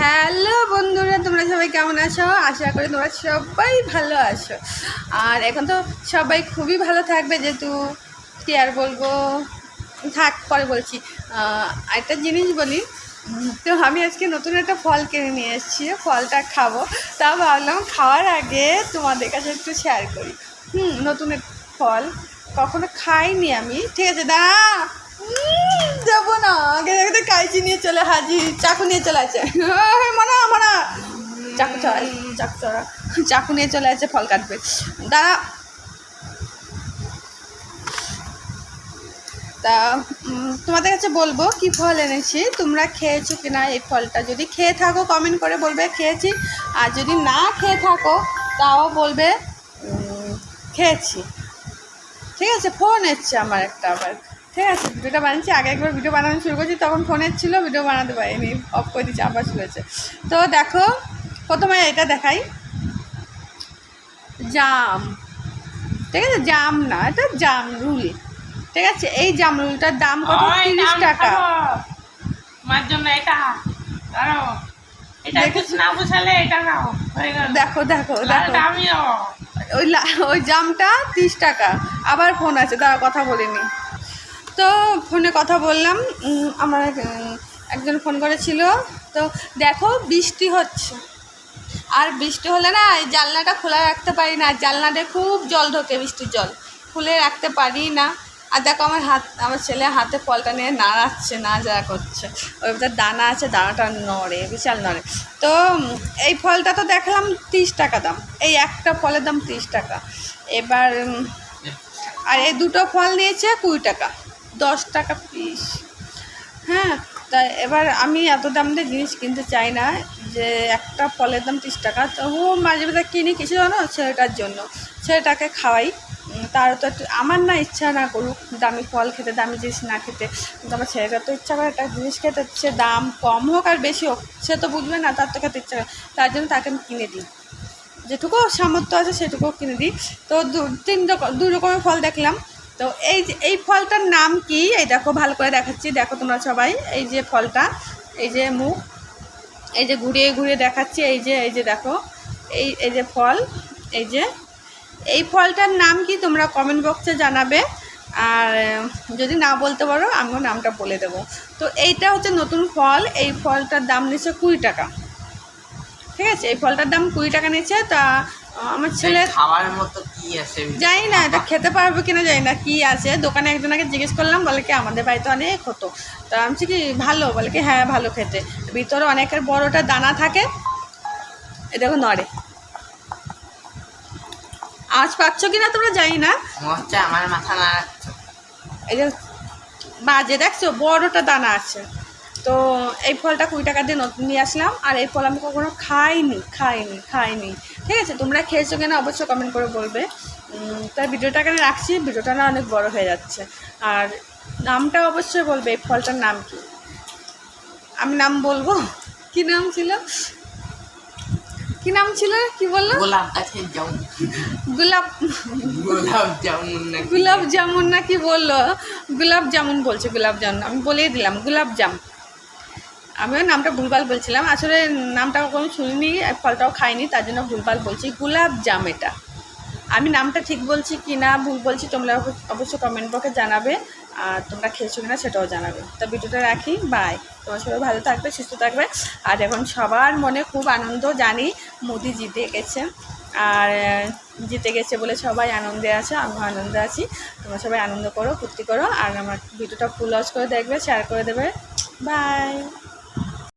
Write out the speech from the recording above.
Hello বন্ধুরা, তোমরা সবাই কেমন আছো? আশা করি তোমরা সবাই ভালো আছো। আর এখন তো সবাই খুবই ভালো থাকবে, যেহেতু কি আর বলবো, থাক পরে বলছি। একটা জিনিস বলি, তো আমি আজকে নতুন একটা ফল কিনে নিয়ে এসেছি, ফলটা খাবো। তা ভাবলাম খাওয়ার আগে তোমাদের কাছে একটু শেয়ার করি। নতুন ফল কখনো খাইনি আমি, ঠিক আছে? যাবো না, আগে দেখতে কাইচি নিয়ে চলে হাজির, চাকু নিয়ে চলে আছে, মানা চাকু নিয়ে চলে আছে, ফল কাটবে। দাঁড়া। তা তোমাদের কাছে বলবো কি ফল এনেছি, তোমরা খেয়েছো কিনা এই ফলটা? যদি খেয়ে থাকো কমেন্ট করে বলবে খেয়েছি, আর যদি না খেয়ে থাকো তাও বলবে খেয়েছি। ঠিক আছে? ফোন এসছে আমার একটা আবার। ঠিক আছে, ভিডিওটা বানাচ্ছি, আগে একবার ভিডিও বানানো শুরু করছি, তখন ফোন এসেছিলো, ভিডিও বানাতে পারিনি, অফ করে দিচ্ছি, আবার শুরু হয়েছে। তো দেখো, প্রথমে এটা দেখাই, জাম। ঠিক আছে, জাম না, এটা জামরুল। ঠিক আছে, এই জামরুলটার দাম কত? 30 টাকা। দেখো দেখো দেখো, ওই জামটা 30 টাকা। আবার ফোন আছে, তারা কথা বলিনি। তো ফোনে কথা বললাম, আমার একজন ফোন করেছিল। তো দেখো বৃষ্টি হচ্ছে, আর বৃষ্টি হলে না এই জানলাটা খোলা রাখতে পারি না, জানলাটা খুব জল ঢোকে, বৃষ্টির জল খুলে রাখতে পারি না। আর দেখো আমার ছেলে হাতে ফলটা নিয়ে নাড়াচ্ছে, নাড়া করছে, ওই ভিতরে দানা আছে, দানাটা নড়ে, বিশাল নড়ে। তো এই ফলটা তো দেখলাম 30 টাকা দাম, এই একটা ফলের দাম 30 টাকা। এবার আর এই দুটো ফল নিয়েছে 20 টাকা, 10 টাকা পিস। হ্যাঁ, তা এবার আমি এত দাম দিয়ে জিনিস কিনতে চাই না, যে একটা ফলের দাম 30 টাকা। তো মাঝে মাঝে কিনি কিছু জানো, ছেলেটার জন্য, ছেলেটাকে খাওয়াই। তার তো আমার না ইচ্ছা না করুক দামি ফল খেতে, দামি জিনিস না খেতে, কিন্তু আমার ছেলেটার তো ইচ্ছা করে একটা জিনিস খেতে, সে দাম কম হোক আর বেশি হোক, সে তো বুঝবে না, তার তো খেতে ইচ্ছা করে, তার জন্য তাকে আমি কিনে দিই, যেটুকু সামর্থ্য আছে সেটুকুও কিনে দিই। তো দু রকমের ফল দেখলাম। তো এই ফলটার নাম কি, এই দেখো ভালো করে দেখাচ্ছি, দেখো তোমরা সবাই, এই যে ফলটা, এই যে মুখ, এই যে ঘুরিয়ে ঘুরিয়ে দেখাচ্ছি, এই যে দেখো, এই যে ফল, এই ফলটার নাম কি তোমরা কমেন্ট বক্সে জানাবে। আর যদি না বলতে পারো আমিও নামটা বলে দেবো। তো এইটা হচ্ছে নতুন ফল, এই ফলটার দাম নিচ্ছে 20 টাকা। ঠিক আছে, এই ফলটার দাম 20 টাকা নিচ্ছে। তা আমার ছেলে খাওয়ার মতো কি আছে জানি না, এটা খেতে পারবো কিনা জানি না, কি আছে। দোকানে একজনকে জিজ্ঞেস করলাম, বলে কি আমাদের বাড়িতে অনেক হতো। তা আমি কি ভালো, বলে কি হ্যাঁ ভালো খেতে, ভিতরে অনেকের বড়টা দানা থাকে। এ দেখো নড়ে, আওয়াজ পাচ্ছ কিনা তোমরা জানি না, আমার মাথা না, এই যে বাজে দেখছো, বড়টা দানা আছে। তো এই ফলটা 20 টাকা দিয়ে নতুন নিয়ে আসলাম, আর এই ফল আমি কখনো খাইনি। ঠিক আছে, তোমরা খেয়েছো কিনা অবশ্যই কমেন্ট করে বলবে। তাই ভিডিওটা এখানে রাখছি, ভিডিওটা না অনেক বড় হয়ে যাচ্ছে। আর নামটা অবশ্যই বলবে, এই ফলটার নাম কি। আমি নাম বলবো, কি নাম ছিল কি বললো, গোলাপ জামুন না কি বললো, গোলাপ জামুন বলছে, গোলাপ জামুন আমি বলেই দিলাম, গোলাপ জাম। আমিও নামটা ভুলভাল বলছিলাম, আসলে নামটা কখনো শুনিনি, ফলটাও খাইনি, তার জন্য ভুলভাল বলছি, গোলাপ জাম। এটা আমি নামটা ঠিক বলছি কি না ভুল বলছি তোমরা অবশ্যই কমেন্ট বক্সে জানাবে, আর তোমরা খেয়েছো কিনা সেটাও জানাবে। তা ভিডিওটা রাখি, বাই। তোমার সবাই ভালো থাকবে, সুস্থ থাকবে। আর এখন সবার মনে খুব আনন্দ, জানি মোদি জিতে গেছে, আর জিতে গেছে বলে সবাই আনন্দে আছে, আমিও আনন্দে আছি। তোমরা সবাই আনন্দ করো, ফুর্তি করো, আর আমার ভিডিওটা ফুল ওয়াচ করে দেখবে, শেয়ার করে দেবে। বাই।